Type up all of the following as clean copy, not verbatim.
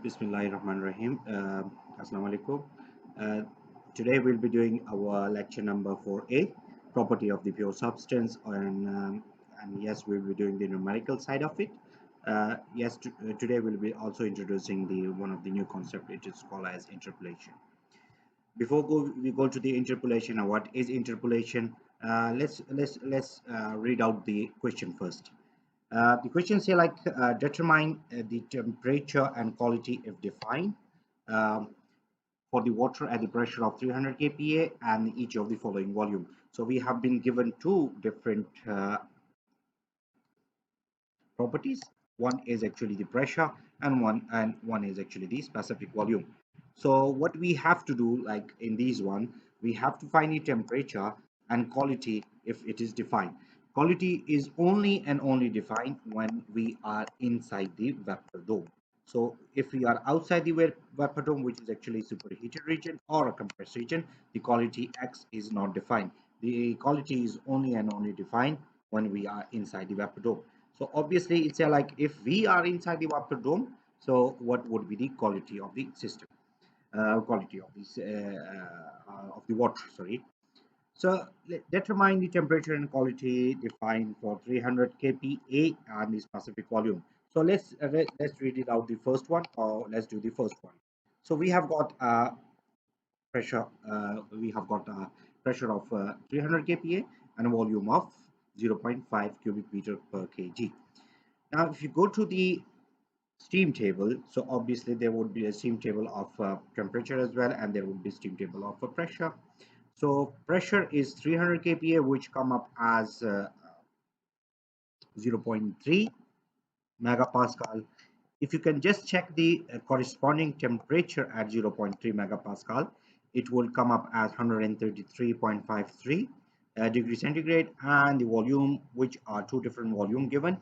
Bismillahirrahmanirrahim. Assalamu alaikum. Uh, Today we'll be doing our lecture number 4A, property of the pure substance, and yes, we'll be doing the numerical side of it. Today we'll be also introducing the one of the new concept, which is called as interpolation. We go to the interpolation. What is interpolation? Let's read out the question first. The questions here determine the temperature and quality if defined um, for the water at the pressure of 300 kPa and each of the following volume. So we have been given two different properties. One is actually the pressure and one is actually the specific volume. So what we have to do, like in these one, we have to find the temperature and quality if it is defined. Quality is only and only defined when we are inside the vapor dome. So if we are outside the vapor dome, which is actually superheated region or a compressed region, the quality X is not defined. The quality is only and only defined when we are inside the vapor dome. So obviously it's like if we are inside the vapor dome, so what would be the quality of the system, quality of this of the water, sorry. So determine the temperature and quality defined for 300 kPa and the specific volume. So let's read it out, the first one, or let's do the first one. So we have got pressure we have got a pressure of 300 kPa and a volume of 0.5 cubic meter per kg. Now, if you go to the steam table, so obviously there would be a steam table of temperature as well, and there would be steam table of pressure. So pressure is 300 kPa, which come up as 0.3 megapascal. If you can just check the corresponding temperature at 0.3 megapascal, it will come up as 133.53 degrees centigrade, and the volume, which are two different volume given,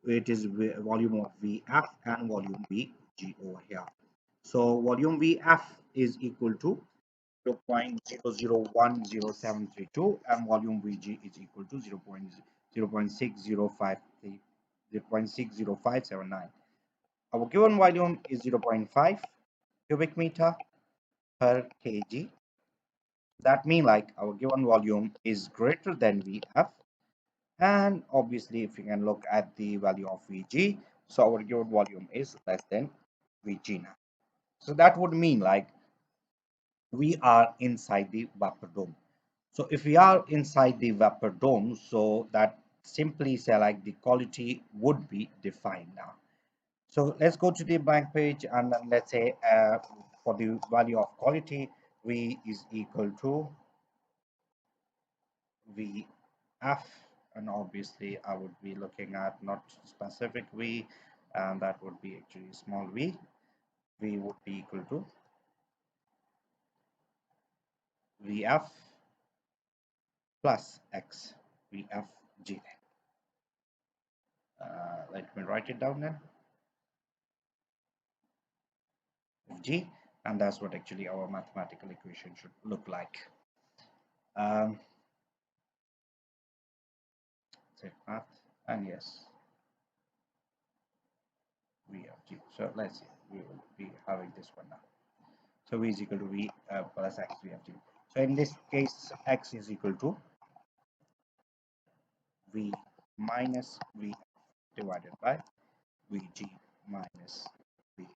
it is volume of Vf and volume Vg over here. So volume Vf is equal to 0.001032 and volume Vg is equal to 0.60579. Our given volume is 0.5 cubic meter per kg. That means like our given volume is greater than Vf, and obviously if you can look at the value of Vg, so our given volume is less than Vg now. So that would mean like we are inside the vapor dome. So if we are inside the vapor dome, so that simply say like the quality would be defined now. So let's go to the blank page, and then let's say for the value of quality, V is equal to Vf, and obviously I would be looking at not specific V, and that would be actually small v. V would be equal to Vf plus X, Vfg. Let me write it down then. G, and that's what actually our mathematical equation should look like. Say math, and yes, Vfg. So let's see, we will be having this one now. So V is equal to V plus X Vfg. So in this case, X is equal to V minus V divided by Vg minus V.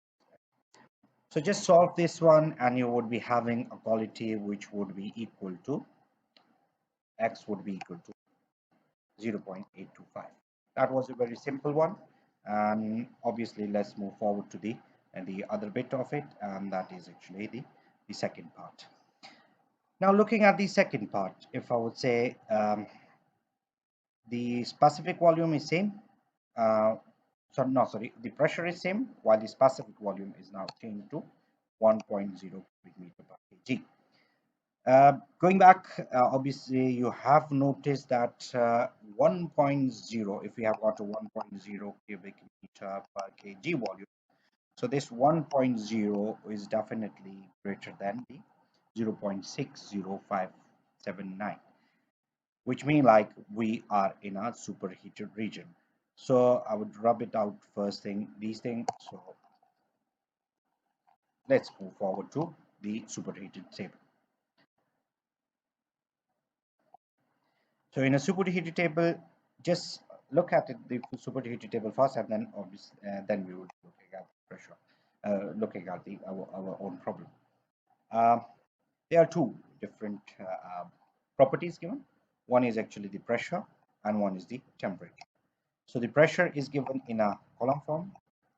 So just solve this one, and you would be having a quality which would be equal to X would be equal to 0.825. That was a very simple one, and obviously let's move forward to the other bit of it, and that is actually the second part. Now looking at the second part, if I would say the specific volume is same, the pressure is same, while the specific volume is now changed to 1.0 cubic meter per kg. Going back, obviously you have noticed that 1.0, if we have got a 1.0 cubic meter per kg volume, so this 1.0 is definitely greater than the 0.60579, which means like we are in a superheated region. So I would rub it out first thing, these things. So let's move forward to the superheated table. So in a superheated table, just look at it, the superheated table first, and then obviously then we would looking at pressure, looking at the our own problem. Um, there are two different properties given. One is actually the pressure, and one is the temperature. So the pressure is given in a column form,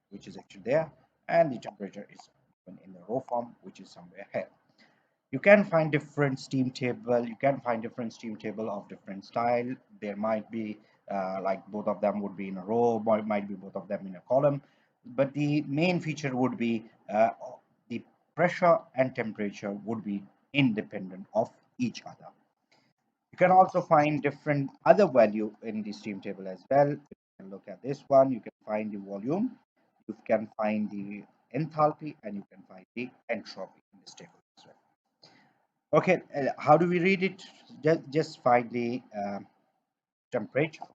which is actually there, and the temperature is given in the row form, which is somewhere here. You can find different steam table, you can find different steam table of different style. There might be like both of them would be in a row, might be both of them in a column, but the main feature would be the pressure and temperature would be independent of each other. You can also find different other value in the steam table as well. You can look at this one, you can find the volume, you can find the enthalpy, and you can find the entropy in this table as well. Okay, how do we read it? Just find the temperature,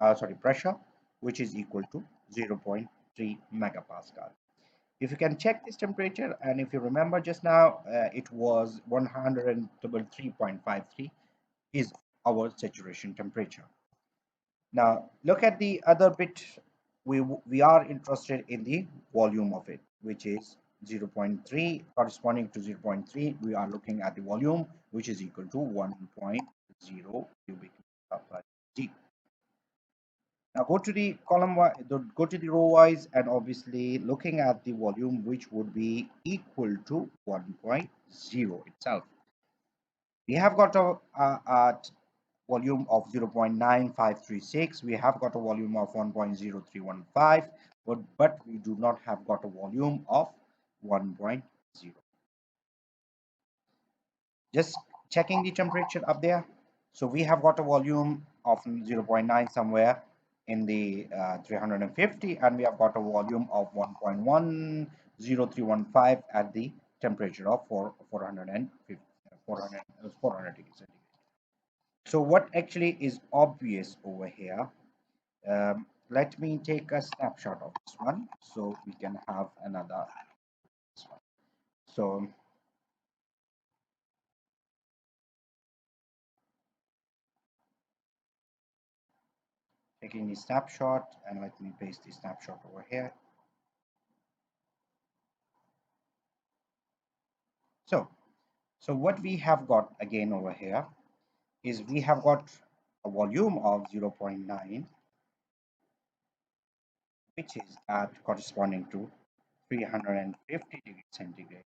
sorry, pressure, which is equal to 0.3 megapascal. If you can check this temperature, and if you remember just now, it was 133.53 is our saturation temperature. Now, look at the other bit. We are interested in the volume of it, which is 0.3, corresponding to 0.3. We are looking at the volume, which is equal to 1.0 cubic meter per g. Now go to the column, go to the row wise, and obviously looking at the volume, which would be equal to 1.0 itself. We have got a volume of 0.9536. We have got a volume of 1.0315, but we do not have got a volume of 1.0. Just checking the temperature up there. So we have got a volume of 0.9 somewhere in the 350, and we have got a volume of 1.10315 at the temperature of 450, 400 degrees centigrade. So what actually is obvious over here, let me take a snapshot of this one so we can have another one. So taking the snapshot, and let me paste the snapshot over here. So what we have got again over here is we have got a volume of 0.9, which is at corresponding to 350 degrees centigrade.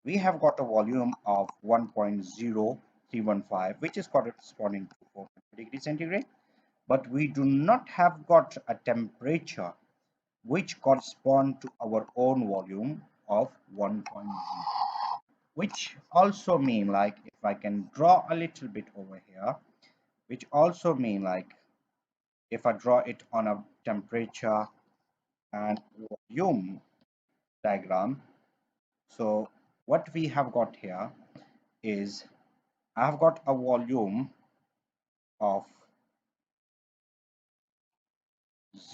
We have got a volume of 1.0315, which is corresponding to 400 degrees centigrade, but we do not have got a temperature which correspond to our own volume of 1.0, which also mean, like, if I can draw a little bit over here, which also mean, like, if I draw it on a temperature and volume diagram. So what we have got here is I have got a volume of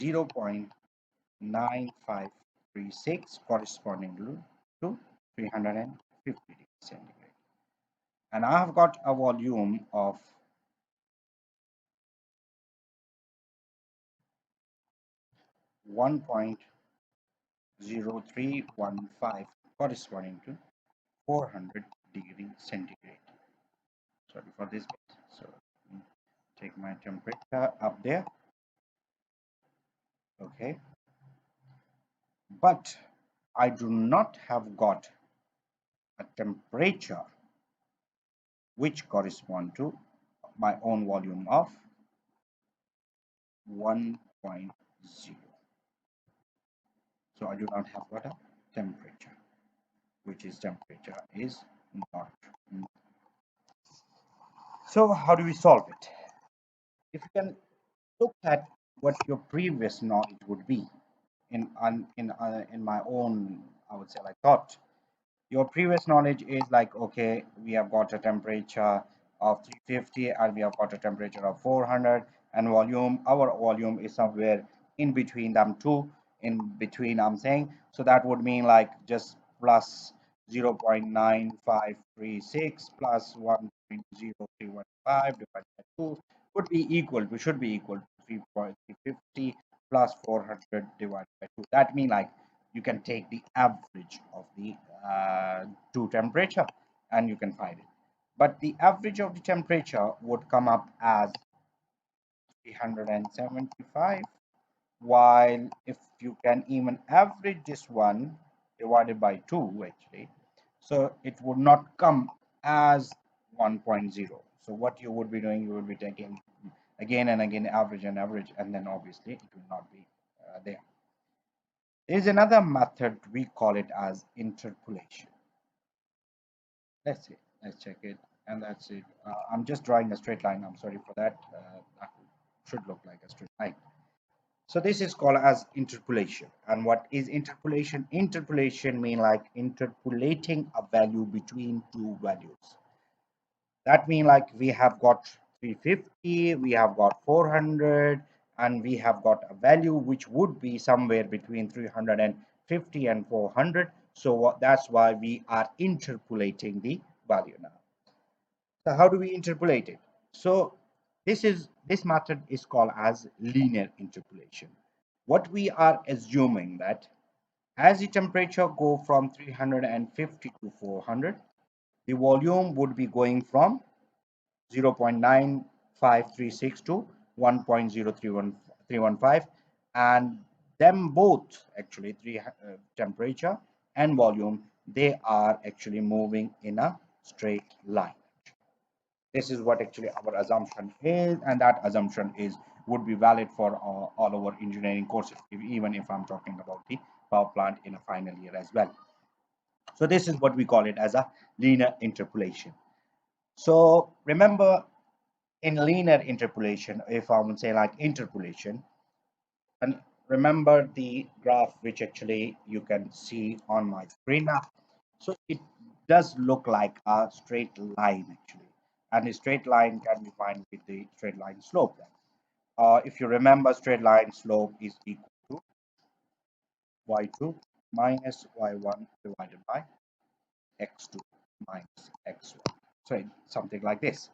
0.9536 corresponding to 350 degrees centigrade, and I have got a volume of 1.0315 corresponding to 400 degrees centigrade. Sorry for this bit. So take my temperature up there. Okay, but I do not have got a temperature which correspond to my own volume of 1.0. So I do not have got a temperature, which is temperature is not. So how do we solve it? If you can look at what your previous knowledge would be in my own, I would say, like, thought. Your previous knowledge is like, okay, we have got a temperature of 350 and we have got a temperature of 400, and volume, our volume is somewhere in between them two, in between, I'm saying. So that would mean, like, just plus 0.9536 plus 1.0315 divided by 2 would be equal to, should be equal to 3.350 plus 400 divided by 2. That means like you can take the average of the two temperature and you can find it. But the average of the temperature would come up as 375, while if you can even average this one divided by 2 actually, so it would not come as 1.0. So what you would be doing, you would be taking again and again average and average, and then obviously it will not be there. There is another method, we call it as interpolation. Let's see, let's check it, and that's it. I'm just drawing a straight line, I'm sorry for that. That should look like a straight line. So this is called as interpolation. And what is interpolation? Interpolation mean like interpolating a value between two values. That mean like we have got 350, we have got 400, and we have got a value which would be somewhere between 350 and 400. So that's why we are interpolating the value now. So how do we interpolate it? So this method is called as linear interpolation. What we are assuming that as the temperature go from 350 to 400, the volume would be going from 0.9536 to 1.03115, and them both actually temperature and volume, they are actually moving in a straight line. This is what actually our assumption is, and that assumption is would be valid for all our engineering courses, even if I'm talking about the power plant in a final year as well. So this is what we call it as a linear interpolation. So remember, in linear interpolation, if I would say like interpolation, and remember the graph which actually you can see on my screen now. So it does look like a straight line actually, and a straight line can be found with the straight line slope. If you remember, straight line slope is equal to y2 minus y1 divided by x2 minus x1. So something like this.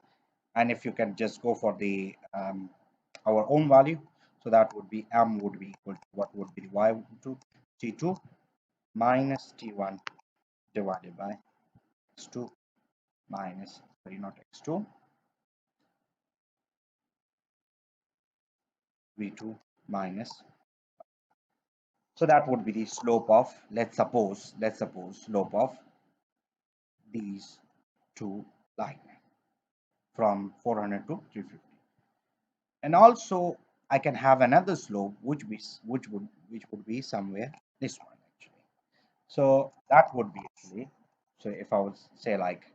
And if you can just go for the our own value, so that would be m would be equal to what would be y2 t2 minus t1 divided by x2 minus, sorry, not x2, v2 minus. So that would be the slope of, let's suppose slope of these two lines from 400 to 350. And also I can have another slope which would be somewhere this one actually. So that would be actually, so if I would say like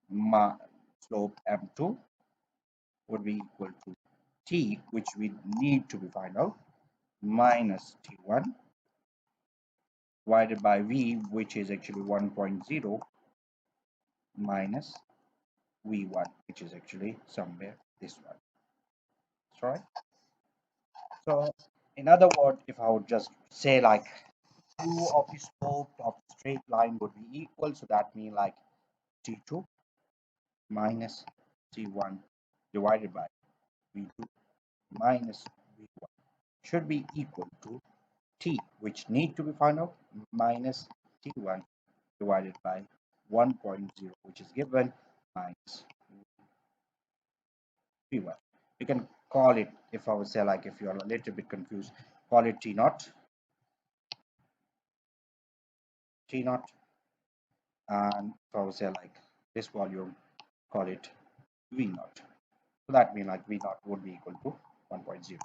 my slope m2 would be equal to t, which we need to be find out, minus t1 divided by v, which is actually 1.0 minus v1, which is actually somewhere this one. That's right. So in other words, if I would just say like 2 of the slope of the straight line would be equal, so that means like t2 minus t1 divided by v2 minus v1 should be equal to t, which need to be found out, minus t1 divided by 1.0, which is given, minus v1. You can call it, if I would say like if you are a little bit confused, call it t naught, and if I would say like this volume, call it v naught. So that means like v naught would be equal to 1.0.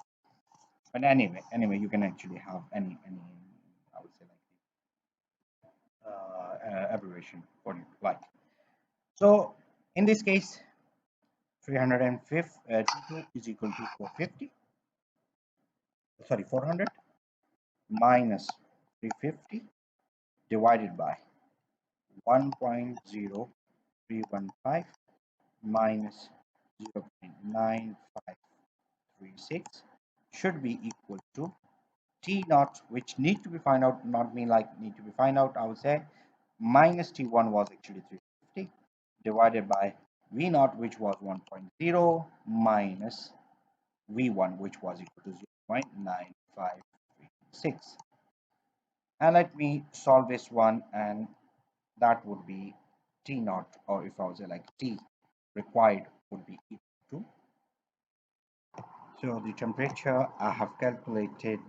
But anyway, you can actually have any I would say like abbreviation for you like. So in this case, 350 is equal to 450. Sorry, 400 minus 350 divided by 1.0315 minus 0.9536 should be equal to t naught, which need to be find out, not mean like need to be find out, I would say minus T1 was actually 350 divided by V naught, which was 1.0, minus V1, which was equal to 0.9536. And let me solve this one, and that would be T naught, or if I was like T required, would be equal to. So the temperature I have calculated